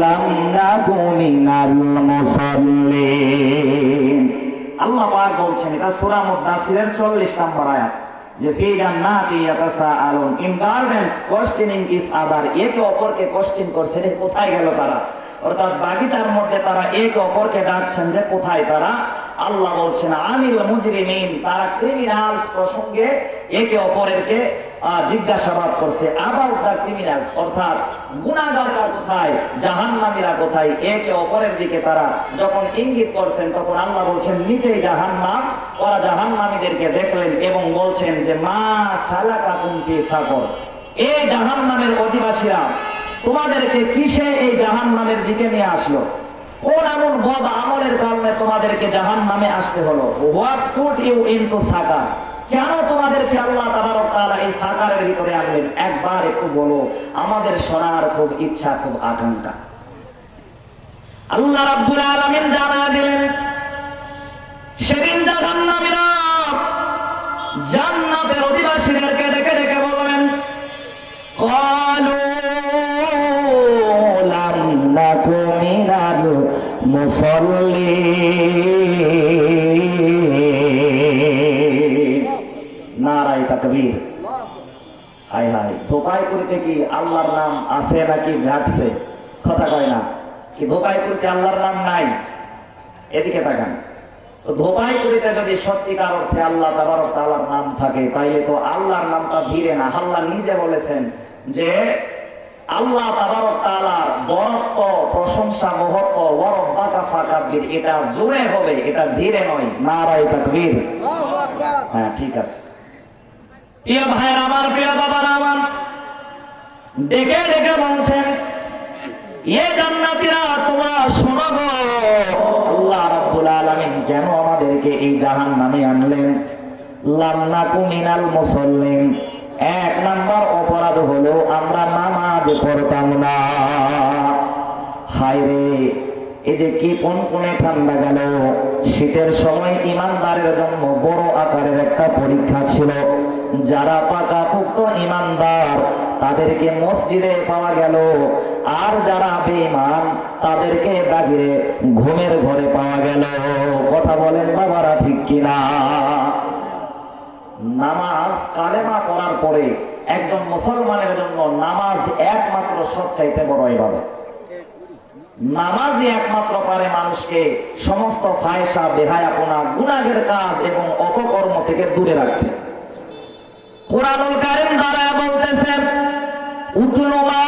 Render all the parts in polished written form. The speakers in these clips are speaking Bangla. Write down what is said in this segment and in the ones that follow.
লাম নাকু মিনাল মুসাল্লিন। আল্লাহ পাক বলছেন, এটা সূরা মুদাসসিরের 40 নম্বর আয়াত, যে ফি জান্নাতি ইয়াতাসাআলুন, ইন গার্ডেন্স কোশ্চেনিং ইজ আদার, একে অপরকে কোশ্চেন করছেন কোথায় গেল তারা, অর্থাৎ বাগিচার মধ্যে তারা একে অপরকে ডাকছেন যে কোথায় তারা। আল্লাহ বলছেন আনিল মুজরিমিন, তারা ক্রিমিনালস প্রসঙ্গে একে অপরকে জিজ্ঞাসাবাদ করছে, আবাউট দ্য ক্রিমিনালস, অর্থাৎ গুনাহগাররা কোথায়, জাহান্নামীরা কোথায়, একে অপরের দিকে তারা যখন ইঙ্গিত করছেন তখন আল্লাহ বলছেন নিচেই জাহান্নাম। ওরা জাহান্নামীদেরকে দেখলেন এবং বলছেন যে মা সালাকাকুম ফি সাকর, এই জাহান্নামের অধিবাসীরা তোমাদেরকে কিসে এই জাহান্নামের দিকে নিয়ে আসলো, কোন এমন বদ আমলের কারণে তোমাদেরকে জাহান্নামে আসতে হলো, হোয়াট পুট ইউ ইনটু সাকার, কেন তোমাদেরকে আল্লাহ তাবারক তাআলা এই সাকারের ভিতরে আনলেন, একবার একটু বলো, আমাদের শোনার খুব ইচ্ছা, খুব আকাঙ্ক্ষা। আল্লাহ রাব্বুল আলামিন জানা দিলেন, সেদিন জাহান্নামীরা জান্নাতের অধিবাসীদেরকে ডেকে ডেকে বলবেন, ক্বালু লাম নাকু মিনাল মুসাল্লিন। নারায়ে তাকবীর। হায় হায়, ধোপাই করিতে কি আল্লাহর নাম আছে নাকি ঘাটছে? কথা কয় না কি ধোপাই করিতে আল্লাহর নাম নাই? এদিকে তাকান। তো ধোপাই করিতে যদি সত্যিকার অর্থে আল্লাহ তাবারক তাআলার নাম থাকে, তাইলে তো আল্লাহর নামটা ধীরে না। আল্লাহ নিজে বলেছেন যে আল্লাহ তাবারক তাআলার বরত্ব, প্রশংসা, মহত্ব, ওয়ারাব্বাকা ফাকাব্বির, এটা জোরে হবে, এটা ধীরে নয়। নারায়ে তাকবীর। আল্লাহু আকবার। হ্যাঁ, ঠিক আছে। প্রিয় ভাইরা আমার, প্রিয় বাবারা আমার, ডেকে ডেকে বলছেন, এ জান্নাতীরা তোমরা শোনো গো, আল্লাহ রাব্বুল আলামিন কেন আমাদেরকে এই জাহান্নামে আনলেন। লাম নাকু মিনাল মুসাল্লিন, এক নাম্বার অপরাধ হলো আমরা নামাজ পড়তাম না। হায় রে, এই যে কি কোনে ঠান্ডা গেল। শীতের সময় ইমানদারের জন্য বড় আকারের একটা পরীক্ষা ছিল। যারা পাকাপোক্ত ইমানদার তাদেরকে মসজিদে পাওয়া গেল, আর যারা বেঈমান তাদেরকে বাহিরে ঘুমের ঘরে পাওয়া গেল। কথা বলেন বাবারা, ঠিক কিনা? নামাজ, কালেমা পড়ার পরে একজন মুসলমানের জন্য নামাজ একমাত্র সবচাইতে বড় ইবাদত। নামাজই একমাত্র পারে মানুষকে সমস্ত ফায়সা, বেহায়াপনা, গুনাহের কাজ এবং অপকর্ম থেকে দূরে রাখতে। কুরআনুল কারীম দ্বারা বলতেছেন, উতলু মা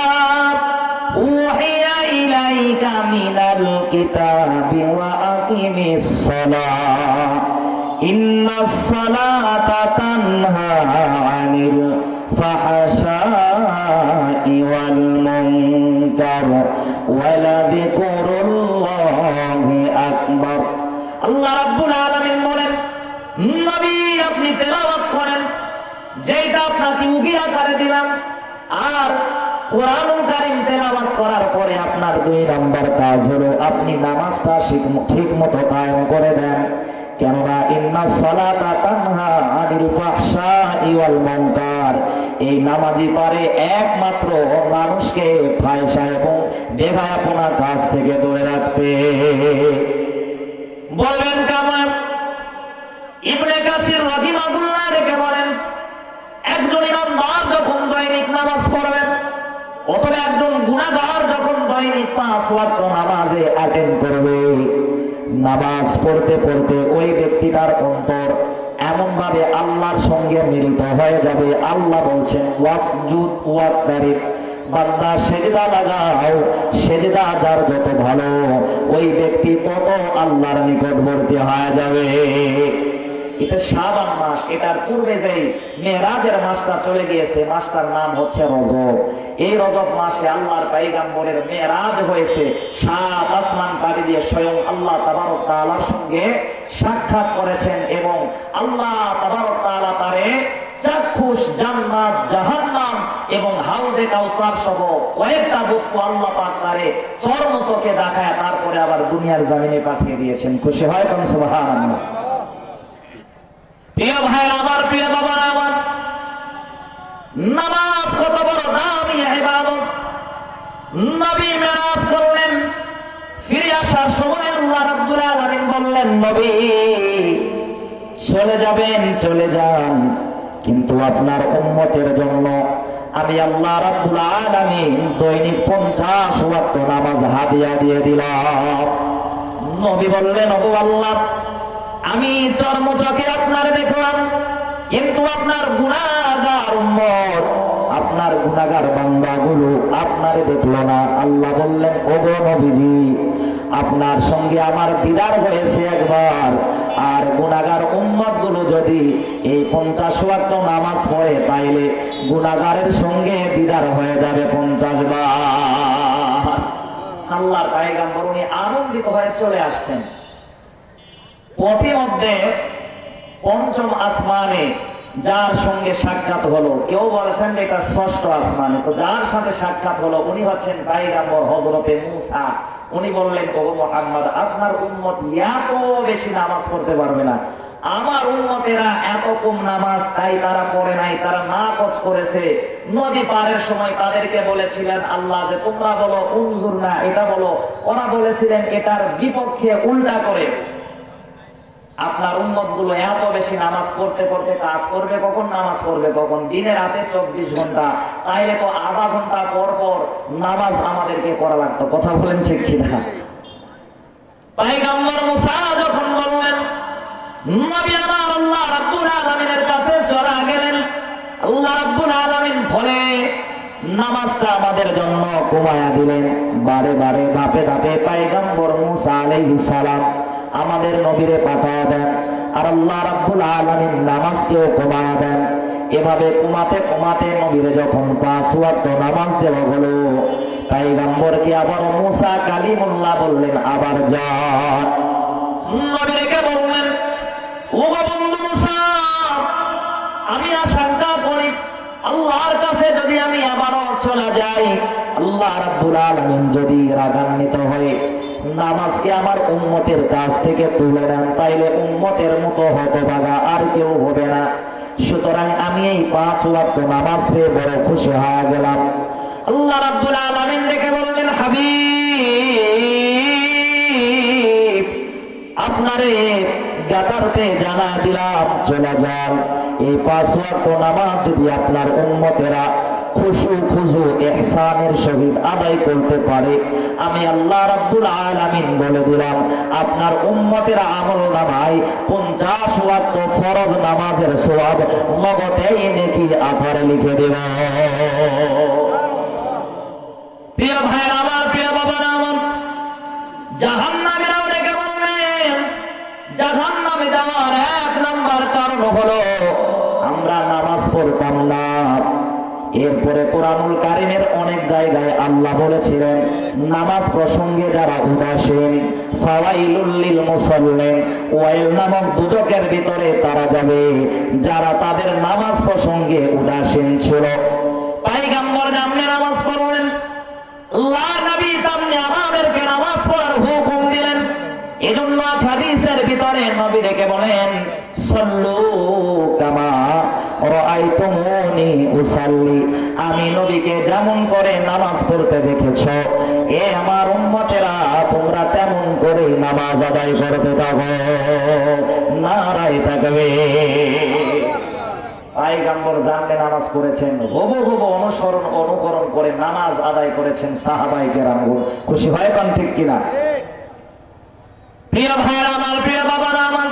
উহিয়া ইলাইকা মিনাল কিতাবি ওয়া আকিমিস সালাহ ইন্নাস সালাতা তানহা আনিল ফাহশাই ওয়াল মুনকার ওয়া লাযিকরুল্লাহি আকবার। আল্লাহ রাব্বুল আলামিন বলেন, নবী আপনি তেলাওয়াত করেন যেটা আপনাকে মুখী আকারে দিলাম, আর কুরআনুল কারীম তেলাওয়াত করার পরে আপনার 2 নাম্বার কাজ হলো আপনি নামাজটা ঠিক মতো কায়েম করে দেন। কেননা ইন্নাস সালাতা তানহা আনিল ফাহশাই ওয়াল মুনকার, এই নামাজই পারে একমাত্র মানুষকে ফায়সা এবং বেহায়াপনা কাজ থেকে দূরে রাখতে। বলবেন কেমন? ইবনে কাসির রাহিমাহুল্লাহ রেখে বলেন, একজন ইমানদার যখন দৈনিক নামাজ পড়বেন, অথবা একজন গুনাহগার যখন দৈনিক 5 ওয়াক্ত নামাজে অ্যাটেন্ড করবে, নামাজ পড়তে পড়তে ওই ব্যক্তিটার অন্তর এমন ভাবে আল্লাহর সঙ্গে মিলিত হয়ে যাবে। আল্লাহ বলছেন ওয়াসজুদ ওয়াক্তারিব, বান্দা সেজদা লাগাও, সেজদা যার যত ভালো ওই ব্যক্তি তত আল্লাহর নিকটবর্তী হয়ে যাবে। এটা শাবান মাস, এটার পূর্বে যেই মেরাজের মাসটা চলে গিয়েছে, মাসটার নাম হচ্ছে রজব। এই রজব মাসে আল্লাহর পয়গম্বরের মেরাজ হয়েছে, 7 আসমান পাড়ি দিয়ে স্বয়ং আল্লাহ তাবারক তাআলার সঙ্গে সাক্ষাৎ করেছেন এবং আল্লাহ তাবারক তাআলা তারে চাক্ষুষ, জান্নাত, জাহান্নাম এবং হাউজে কাউসার সহ কয়েকটা বস্তু আল্লাহ পাক তারে চর্মচোখে দেখায় তারপরে আবার দুনিয়ার জমিনে পাঠিয়ে দিয়েছেন। খুশি হয় কোন? সুবহানাল্লাহ। প্রিয় ভাইরা আমার, প্রিয় বাবারা আমার, নামাজ কত বড় দামি ইবাদত। নবী মেরাজ করলেন আসার সময় আল্লাহ রাব্বুল আলামিন বললেন, নবী চলে যাবেন, চলে যান, কিন্তু আপনার উম্মতের জন্য আমি আল্লাহ রাব্বুল আলামিন দৈনিক 50 ওয়াক্ত নামাজ হাদিয়া দিয়ে দিলাম। নবী বললেন, ওগো আল্লাহ, আমি চর্মচকে আপনার দেখলাম, কিন্তু আপনার গুনাহগার উম্মত, আপনার গুনাহগার বান্দাগুলো আপনারে দেখলো না। আল্লাহ বললেন, ওগো নবীজি, আপনার সঙ্গে আমার দিদার হয়েছে একবার, আর গুনাহগার উম্মত গুলো যদি এই 50 ওয়াক্ত নামাজ পড়ে তাইলে গুনাহগারের সঙ্গে দিদার হয়ে যাবে 50 বার। আল্লাহর পয়গম্বর উনি আনন্দিত হয়ে চলে আসছেন। পথিমধ্যে পঞ্চম আসমানে যার সঙ্গে সাক্ষাৎ হলো, কেউ বলেছেন যে এটা ষষ্ঠ আসমানে, তো যার সাথে সাক্ষাৎ হলো উনি হচ্ছেন পয়গম্বর হযরতে মূসা। উনি বললেন, ওগো মুহাম্মদ, আপনার উম্মত এত বেশি নামাজ পড়তে পারবে না, আমার উম্মতেরা এত কম নামাজ, তাই তারা পড়ে নাই, তারা নাকচ করেছে। নদী পারের সময় তাদেরকে বলেছিলেন আল্লাহ যে তোমরা বলো উনজুর না, এটা বলো, ওরা বলেছিলেন এটার বিপক্ষে উল্টা করে। আপনার উম্মত গুলো এত বেশি নামাজ পড়তে পড়তে কাজ করবে কখন, নামাজ পড়বে কখন? দিনে রাতে 24 ঘন্টা, তাইলে তো আধা ঘন্টা পর পর নামাজ আমাদেরকে পড়া লাগতো। কথা বলেন ঠিক কিনা? পয়গম্বর মূসা যখন বললেন, নবী আমার আল্লাহ রাব্বুল আলামিনের কাছে চলে গেলেন, আল্লাহ রাব্বুল আলামিন ধরে নামাজটা আমাদের জন্য কমায়া দিলেন। বারে বারে ধাপে ধাপে পয়গম্বর মূসা আলাইহিস সালাম আমাদের নবীরে পাঠায়া দেন, আর আল্লাহ রাব্বুল আলামিন নামাজকেও কমায়া দেন। এভাবে কমাতে কমাতে নবীরে যখন 5 ওয়াক্ত নামাজ দেওয়া হলো, পয়গম্বরকে আবার মূসা কালিমুল্লাহ বললেন, আবার যান। নবীকে বললেন, ওগো বন্ধু মূসা, আমি আশঙ্কা করি আল্লাহর কাছে যদি আমি আবারও চলে যাই, আল্লাহ রাব্বুল আলামিন যদি রাগান্বিত হয়ে নামাজকে আমার উম্মতের কাছ থেকে তুলে নেন, তাইলে উম্মতের মতো হতভাগা আর কেউ হবে না। সুতরাং আমি এই 5 ওয়াক্ত নামাজ পেয়ে বড় খুশি হয়ে গেলাম। আল্লাহ রাব্বুল আলামিন ডেকে বললেন, হাবিব, আপনারে গাতারতে জানা দিলাম, চলে যান। এই 5 ওয়াক্ত নামাজ যদি আপনার উম্মতেরা খুশু খুজু ইহসানের সহিত আদায় করতে পারে, আমি আল্লাহ রাব্বুল আলামিন বলে দিলাম আপনার উম্মতের আমলনামায় 50 ওয়াক্ত ফরজ নামাজের সওয়াব নগদেই নেকি আকারে লিখে দেব। প্রিয় ভাইরা আমার, প্রিয় বাবারা আমার, জাহান্নামীরাও ডেকে বললেন, জাহান্নামে যাওয়ার 1 নাম্বার কারণ হলো আমরা নামাজ পড়তাম না। এরপরে কোরআনুল কারীমের অনেক জায়গায় আল্লাহ বলেছিলেন, নামাজ প্রসঙ্গে যারা উদাসীন, ফাওয়াইলুল লিল মুসাল্লিন, ওয়াইল নামক দুজকের ভিতরে তারা যাবে যারা তাদের নামাজ প্রসঙ্গে উদাসীন ছিল। পয়গম্বর যেমনি নামাজ পড়লেন, আল্লাহর নবী তেমনি আমাদেরকে নামাজ পড়ার হুকুম দিলেন। এজন্য হাদিসের ভিতরে নবী ডেকে বলেন, সাল্লু কামা রাআইতুমুনি উসাল্লি, আমি নবীকে যেমন করে নামাজ পড়তে দেখেছ, এ আমার উম্মতেরা তোমরা তেমন করে নামাজ আদায় করতে থাকো। নারায়ে তাকবীর। পয়গম্বর জানলে নামাজ পড়েছেন, হুবহু অনুকরণ করে নামাজ আদায় করেছেন সাহাবায়ে কেরামগণ। খুশি হয় কোন ঠিক কিনা? প্রিয় ভাইরা আমার, প্রিয় বাবারা আমার,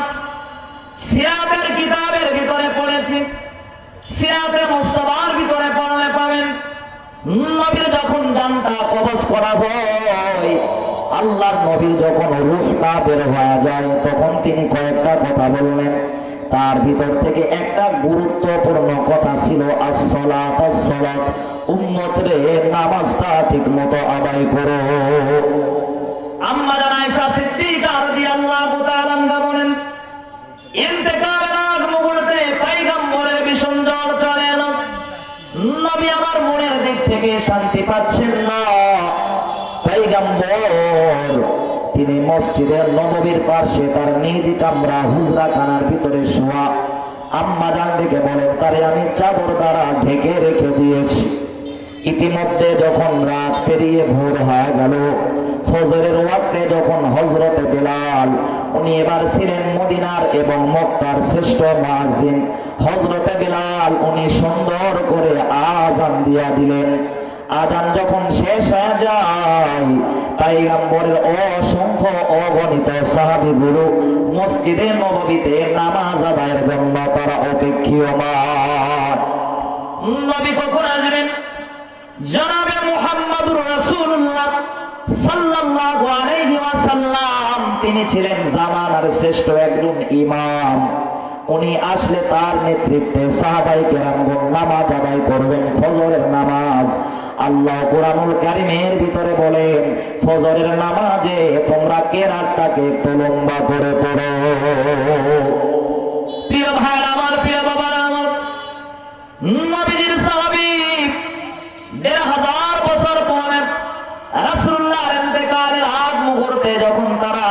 সিরাতের কিতাবের ভিতরে পড়েছি, সিরাতে মুস্তাফার ভিতরে পড়লে পাবেন, নবীর যখন জানটা কবজ করা হয়, আল্লাহর নবীর যখন রূহটা বের হয়ে যায়, তখন তিনি কয়েকটা কথা বললেন। তার ভিতর থেকে একটা গুরুত্বপূর্ণ কথা ছিল, আসসালাত আসসালাত, উম্মতরে নামাজটা ঠিকমতো আদায় করো। আম্মা জান আয়েশা সিদ্দিকা রাদিয়াল্লাহু তাআলা আনহা বলেন, ইন্তেকালের আগ মুহূর্তে পয়গম্বরের ভীষণ জ্বর চলে এলো। নবী আমার মনের দিক থেকে শান্তি পাচ্ছেন না। পয়গম্বর তিনি মসজিদের নববীর পাশে তার নিজ কামরা হুজরাখানার ভিতরে শোয়া। আম্মা জান ডেকে বলেন, তারে আমি চাদর দ্বারা ঢেকে রেখে দিয়েছি। ইতিমধ্যে যখন রাত পেরিয়ে ভোর হয়ে গেল, ফজরের ওয়াক্তে যখন যখন হযরতে বেলাল, উনি এবার ছিলেন মদিনার এবং মক্কার শ্রেষ্ঠ মুয়াজ্জিন। হযরতে বেলাল উনি সুন্দর করে আযান দিয়া দিলেন। আযান যখন শেষ হয়ে যায়, পয়গম্বরের অসংখ্য অগণিত সাহাবীগুলো মসজিদে নববীতে নামাজ আদায়ের জন্য তারা অপেক্ষমাণ। নবী কখন আসবেন? জনাবে মুহাম্মদুর রাসূলুল্লাহ সাল্লাল্লাহু আলাইহি ওয়াসাল্লাম তিনি ছিলেন জামানার শ্রেষ্ঠ একজন ইমাম। উনি আসলে তার নেতৃত্বে সাহাবায়ে কেরামগণ নামাজ আদায় করবেন, ফজরের নামাজ। আল্লাহ কোরআনুল কারীমের ভিতরে বলেন, ফজরের নামাজে তোমরা কেরাতটাকে একটু লম্বা করে পড়ো। প্রিয় ভাইরা আমার, প্রিয় বাবারা আমার, নবীজির সাহাবী ১৫০০ বছর পরে রাসূলুল্লাহর ইন্তেকালের আগ মুহূর্তে যখন তারা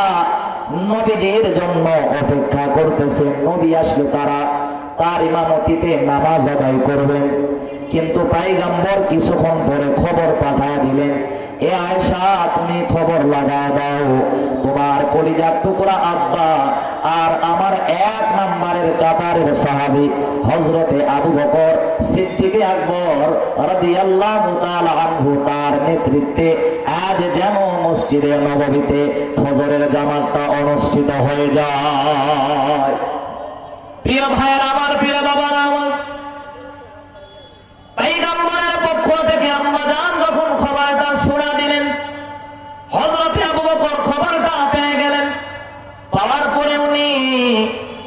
নবীজির জন্য অপেক্ষা করতেছে, নবী আসলে তারা তার ইমামতিতে নামাজ আদায় করবেন। কিন্তু পয়গম্বর কিছুক্ষণ পরে খবর পাঠিয়ে দিলেন, এ আয়েশা তুমি খবর লাগায় দাও, তোমার কলিজার টুকরা আব্বা আর আমার ১ নম্বরের কাতারের সাহাবী হযরতে আবু বকর সিদ্দিক আকবর রাদিয়াল্লাহু তাআলা আনহু তার নেতৃত্বে আজ যেন মসজিদে নববীতে ফজরের জামাতটা অনুষ্ঠিত হয়ে যায়। প্রিয় ভাইয়েরা আমার, প্রিয় বাবারা আমার, পয়গম্বরের পক্ষ থেকে আম্মা জান যখন খবরটা শোনা দিলেন, হযরতে আবু বকর খবরটা পেয়ে গেলেন। পাওয়ার পরে উনি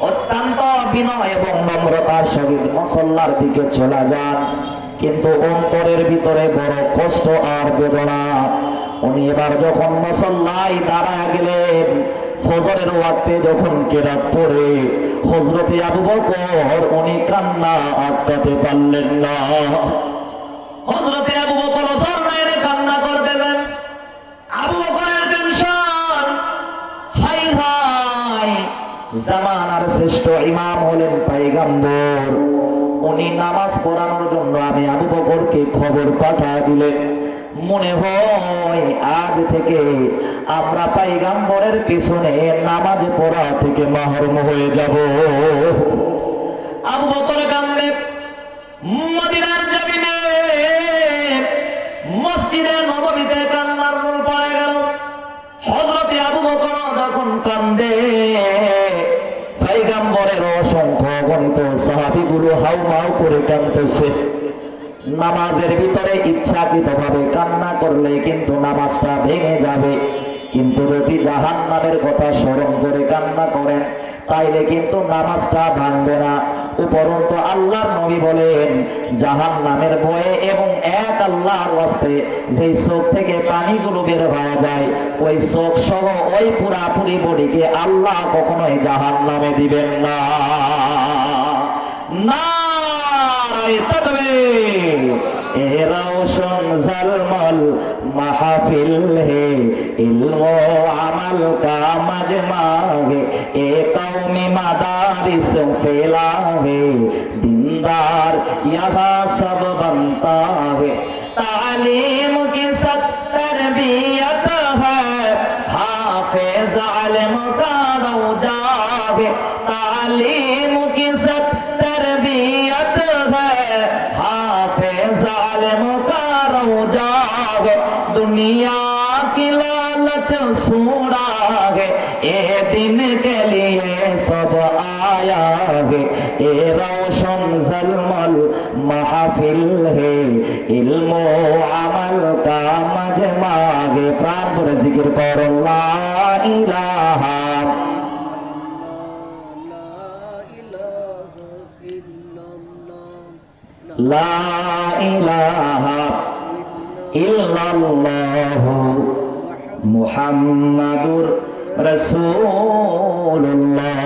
অত্যন্ত বিনয় এবং নম্রতার সহিত মুসল্লার দিকে চলে যান। কিন্তু অন্তরের ভিতরে বড় কষ্ট আর বেদনা। উনি এবার যখন মুসল্লায় দাঁড়ায় গেলেন, ফজরের ওয়াক্তে যখন কেরাত পড়ে, হযরতে আবু বকর উনি কান্না আটকাতে পারলেন না। হযরতে আবু বকর সরনাইরে কান্না করতেছেন। আবু বকরের টেনশন, হাই হাই, জামানার শ্রেষ্ঠ ইমাম হলেন পয়গম্বর, উনি নামাজ পড়ানোর জন্য আমি আবু বকরকে খবর পাঠিয়ে দিলেন। মনে হয় আজ থেকে আমরা পয়গম্বরের পিছনে নামাজ পড়া থেকে মাহরুম হয়ে যাব। আবু বকর কান্দে মদিনার জমিনে মসজিদে নববীতে কান্নার মূল পড়ে গেল। হযরতে আবু বকর যখন কান্দে, পয়গম্বরের অসংখ্য গণিত সাহাবীগুলো হাউমাউ করে কাঁদতেছে। নামাজের ভিতরে ইচ্ছাকৃতভাবে কান্না করলে কিন্তু নামাজটা ভেঙে যাবে, কিন্তু যদি জাহান্নামের কথা স্মরণ করে কান্না করেন তাইলে কিন্তু নামাজটা ভাঙবে না। উপরন্তু আল্লাহর নবী বলেন, জাহান্নামের ভয়ে এবং এক আল্লাহর ওয়াস্তে যেই চোখ থেকে পানিগুলো বের হয়ে যায়, ওই চোখ সহ ওই পুরাপুরি বডিকে আল্লাহ কখনোই জাহান্নামে দিবেন না। নারায়ে তাকবীর। এ রওশন ঝলমল মাহফিল হে, ইলম আমাল কা মজমা হে, এ কওমি মাদারিস ফেলা হে, দিনদার ইহা সব बनता है, तालीम की सब तरबियत है, हाफिज आलिम का रौजा है, तालीम की सब तरबियत है, हाफिज आलिम का रौजा है, दुनिया की लालच सूड़ा है, ये दिन के लिए सब आया है, ये रोशन जलमल महफिल है, इल्मो अमल का मजमा है। प्राण भरे जिक्र करो ला इलाहा ला इलाहा इल्लल्लाह मुहम्मदुर রাসূলুল্লাহ।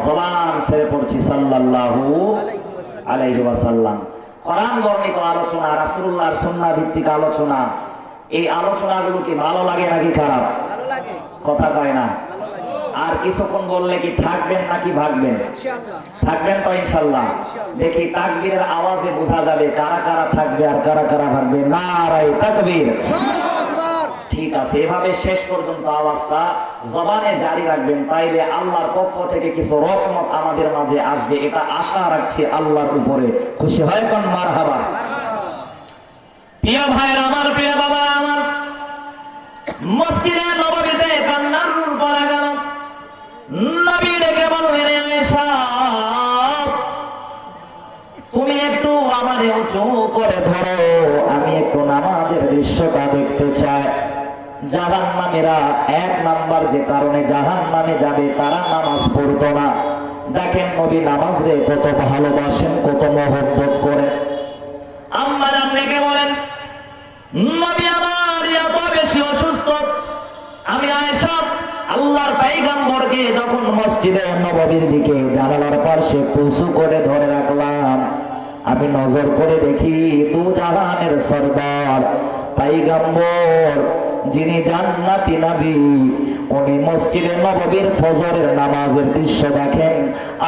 সালাম ছেড়ে পড়ছি সাল্লাল্লাহু আলাইহি ওয়াসাল্লাম। কোরআন বর্ণিত আলোচনা, রাসূলুল্লাহর সুন্নাহ ভিত্তিক আলোচনা, এই আলোচনাগুলো কি ভালো লাগে নাকি খারাপ? ভালো লাগে। কথা কয় না। আর কিছুক্ষণ বললে কি থাকবেন নাকি ভাগবেন? ইনশাআল্লাহ থাকবেন তো ইনশাআল্লাহ। দেখি তাকবীরের আওয়াজে বোঝা যাবে কারা কারা থাকবে আর কারা কারা ভাগবে। নারায়ে তাকবীর। আল্লাহু আকবার। ঠিক আছে, এভাবে শেষ পর্যন্ত আওয়াজটা জবানে জারি রাখবেন, তাইলে আল্লাহর পক্ষ থেকে কিছু রহমত আমাদের মাঝে আসবে, এটা আশা রাখছি আল্লাহর উপরে। খুশি হয় কোন মারহাবা। প্রিয় ভাইরা আমার, প্রিয় বাবা আমার, মসজিদে নববীতে কান্নার রূপ পড়া গেল। নবী ডেকে বললেন, আয়েশা তুমি একটু আমারে উঁচু করে ধরো, আমি একটু নামাজের দৃশ্যটা দেখতে চাই। জাহান্নামীরা এক নাম্বার যে কারণে জাহান্নামে যাবে, তারা নামাজ পড়তো না। দেখেন নবী নামাজ রে কত ভালোবাসেন, কত মহব্বত করেন। আম্মা আপনাকে বলেন, নবী আমার এত বেশি অসুস্থ, আমি আয়েশা আল্লাহর পয়গম্বরকে যখন মসজিদে নববীর দিকে জানালার পাশে উঁচু করে ধরে রাখলাম, আমি নজর করে দেখি দু জাহানের সরদার পয়গম্বর, যিনি জান্নাতি নবী, উনি মসজিদে নববীর ফজরের নামাজের দৃশ্য দেখেন,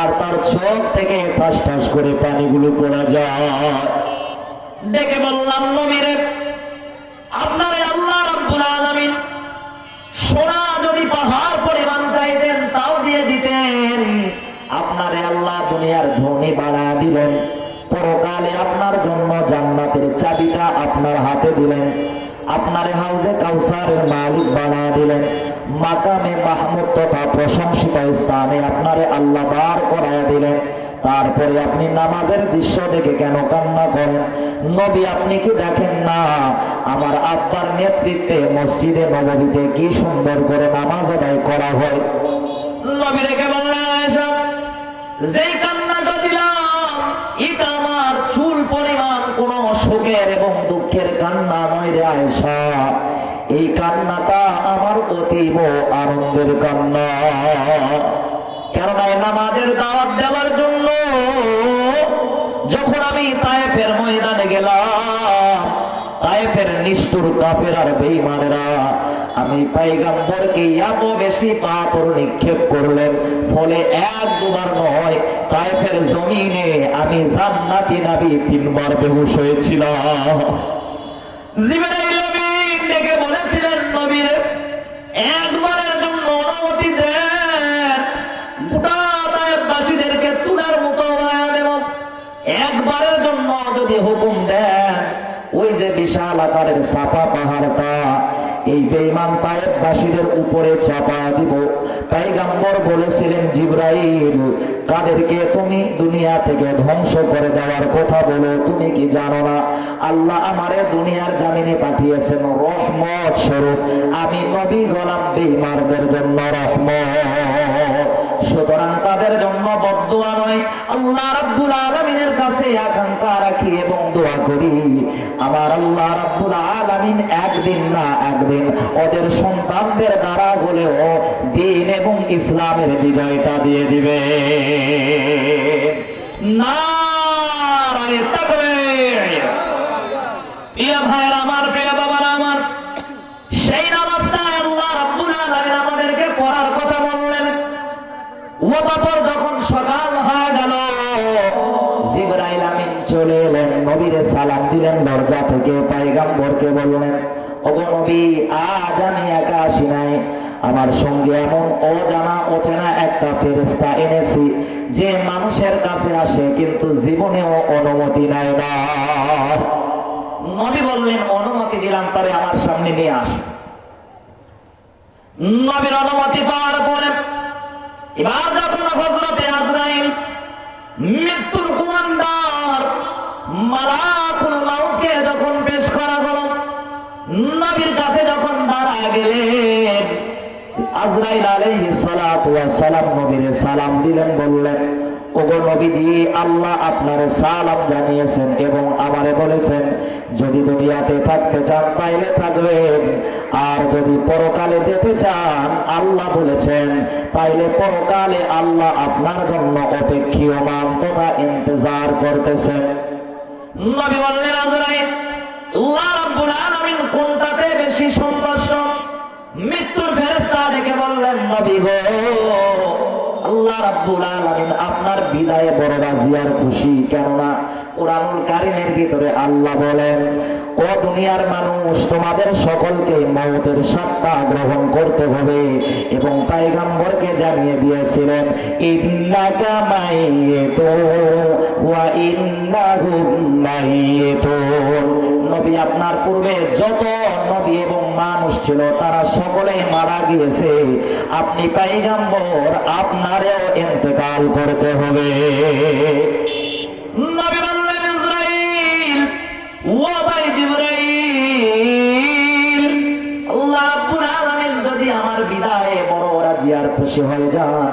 আর তার চোখ থেকে ঠাস ঠাস করে পানিগুলো পড়া যায়। ডেকে বললাম, নবীরে আপনারে আল্লাহ রাব্বুল আলামিন সোনা যদি পাহাড় পরিমাণ চাইতেন তাও দিয়ে দিতেন। আপনারে আল্লাহ দুনিয়ার ধনী বাড়া দিলেন, পরকালে আপনার জন্য জান্নাতের চাবিটা আপনার হাতে দিলেন, আপনারে হাউজে কাউসারের মালিক বানা দিলেন, মাকামে মাহমুদ তথা প্রশংসিত স্থানে আপনারে আল্লাহ দাঁড় করায়া দিলেন। তারপরে আপনি নামাজের দৃশ্য দেখে কেন কান্না করেন? নবী আপনি কি দেখেন না আমার আব্বার নেতৃত্বে মসজিদে নববীতে কি সুন্দর করে নামাজ আদায় করা হয়? নবী রেখে বললেন, আয়েশা যেই কান্নাটা দিলাম এটা আমার চুল পরিমাণ কোন শোকের এবং দুঃখের কান্না নয় রে আয়েশা, এই কান্নাটা আমার অতীব আনন্দের কান্না। কেননা নামাজের দাওয়াত দেওয়ার জন্য যখন আমি তায়েফের ময়দানে গেলাম, তায়েফের নিষ্ঠুর কাফের আর বেঈমানেরা আমি পয়গম্বরকে এত বেশি পাথর নিক্ষেপ করলেন, ফলে এক দুবার নয় তায়েফের জমিনে আমি জান্নাতি নবী 3 বার বেহুশ হয়েছিলাম। জিবরাইল আমিন ডেকে বলেছিলেন, নবীরে একবারের জন্য অনুমতি দেন, গোটা তায়েফবাসীদেরকে তুলার মতো বানায়া দেব। একবারের জন্য যদি হুকুম দেন, ওই যে বিশাল আকারের চাপা পাহাড়টা এই বেঈমান তায়েফবাসীদের উপরে চাপা দিব। পয়গম্বর বলেছিলেন, জিবরাইল কাদেরকে তুমি দুনিয়া থেকে ধ্বংস করে দেওয়ার কথা বলো, তুমি কি জানো না আল্লাহ আমারে দুনিয়ার জামিনে পাঠিয়েছেন রহমত স্বরূপ, আমি নবী গোলাম বেঈমানদের জন্য রহমত। সুতরাং তাদের জন্য বদদুয়া নয়, আল্লাহ রাব্বুল আলামিনের কাছে আকাঙ্ক্ষা রাখি এবং দোয়া করি আমার আল্লাহ রাব্বুল আলামিন একদিন না একদিন ওদের সন্তানদের দ্বারা হলেও দ্বীন এবং ইসলামের বিজয়টা দিয়ে দিবে। নারায়ে তাকবীর। প্রিয় ভাইরা আমার, প্রিয় বাবারা আমার, সেই নামাজটা আল্লাহ রাব্বুল আলামিন আমাদেরকে পড়ার কথা বললেন। অতঃপর যখন সকাল হয়ে গেল, জিবরাইল আমিন চলে এলেন, নবীরে সালাম দিলেন দরজা থেকে, পয়গম্বরকে বললেন, ওগো নবী আজ আমি একা আসি নাই, আমার সঙ্গে এমন অজানা অচেনা একটা ফেরেশতা এনেছি যে মানুষের কাছে আসে কিন্তু জীবনেও অনুমতি নেয় না। নবী বললেন, অনুমতি দিলাম, তারে আমার সামনে নিয়ে আস। নবীর অনুমতি পাওয়ার পরে এবার যখন হযরতে আজরাইল মৃত্যুর কুমান্ডার মালাকুল মাউতকে যখন পেশ করা হলো, নবীর কাছে যখন দাঁড়ায় গেলেন, আজরাইল আলাইহিস সালাতু ওয়াস সালাম নবীরে সালাম দিলেন, বললেন, ওগো নবীজি আল্লাহ আপনারে সালাম জানিয়েছেন এবং আমারে বলেছেন যদি দুনিয়াতে থাকতে চান তাইলে থাকবেন, আর যদি পরকালে যেতে চান আল্লাহ বলেছেন তাইলে পরকালে আল্লাহ আপনার জন্য অপেক্ষীয়মান তথা ইন্তজার করতেছেন। নবী বললেন, আজরাইল আল্লাহ রাব্বুল আলামিন কোনটাতে বেশি সন্তুষ্ট? মৃত্যুর ফেরেশতা ডেকে বললেন, নবী গো আল্লাহ রাব্বুল আলামিন আপনার বিদায়ে বড় রাজি আর খুশি। কেননা কোরআনুল কারীমের ভিতরে আল্লাহ বলেন, ও দুনিয়ার মানুষ, তোমাদের সকলকে মওতের স্বাদটা গ্রহণ করতে হবে। এবং পয়গম্বরকে জানিয়ে দিয়েছিলেন, ইন্নাকা মাইয়িতুন ওয়া ইন্নাহুম মাইয়িতুন। নবী আপনার পূর্বে যত নবী এবং মানুষ ছিল তারা সকলেই মারা গিয়েছে, আপনি পয়গম্বর, আপনারও ইন্তেকাল করতে হবে। নবী বললেন, ইসরাইল ও ভাই জিবরাইল, আল্লাহ রাব্বুল আলামিন যদি আমার বিদায়ে বড় রাজি আর খুশি হয়ে যান,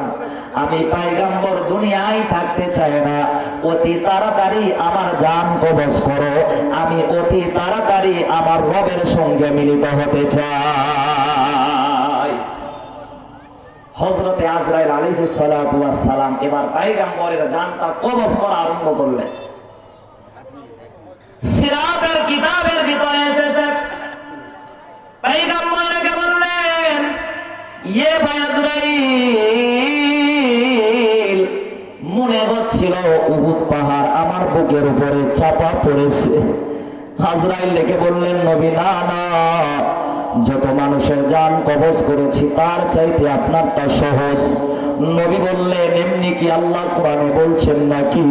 আমি পয়গম্বর দুনিয়ায় থাকতে চাই না, অতি তাড়াতাড়ি আমার জান কবজ করো, আমি অতি তাড়াতাড়ি আমার রবের সঙ্গে মিলিত হতে চাই। হযরতে আজরাইল আলাইহিস সালাতু ওয়াস সালাম এবার পয়গম্বরের জানটা কবজ করা আরম্ভ করলেন। সিরাতের কিতাবের ভিতরে এসেছে, পয়গম্বরকে বললেন, ইয়ে ভাই আজরাইল, মনে হচ্ছিল উহুদ পাহাড় আমার বুকের উপরে চাপা পড়েছে। আজরাইল ডেকে বললেন, নবী না না, যত মানুষের জান কবজ করেছি তার চাইতে আপনারটা সহজ। নবী বললেন, এমনি কি আল্লাহ কোরআনে বলছেন নাকি,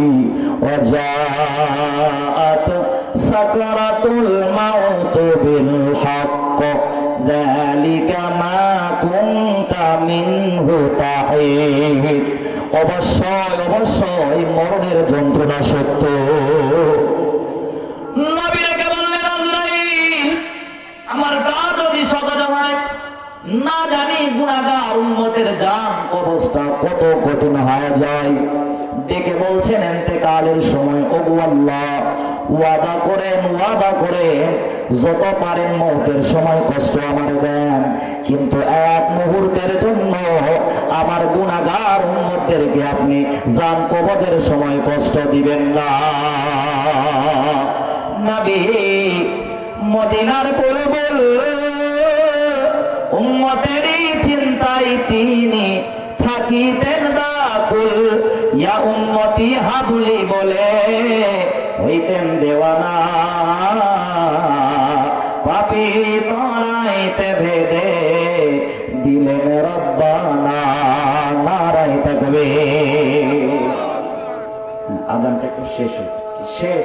ওয়াজাআত সাকরাতুল মাউত বিল হক যালিকা মা কুনতা মিনহু তাহিদ। অবশ্যই অবশ্যই মরণের যন্ত্রণা সত্য। নবী ডেকে বললেন, আজরাইল, আমার কাজ যদি সহজ হয়, না জানি গুনাহগার উম্মতের জান কবজটা কত কঠিন হয়ে যায়। ডেকে বলছেন, ইন্তেকালের সময় ওগো আল্লাহ, ওয়াদা করেন যত পারেন মওতের সময় কষ্ট আমার দেন, কিন্তু এক মুহূর্তের জন্য আমার গুনাহগার উম্মতদেরকে আপনি জান কবজের সময় কষ্ট দিবেন না। নবী মদিনার বুলবুল, উম্মতেরই চিন্তায় তিনি থাকিতেন ব্যাকুল। ইয়া উম্মতি হাবলি বলে হইতেন দেওয়ানা, পাপী তলাইতে ভেদে দিলেন রব্বানা। নারায়ে তাকবীর। আজানটা একটু শেষ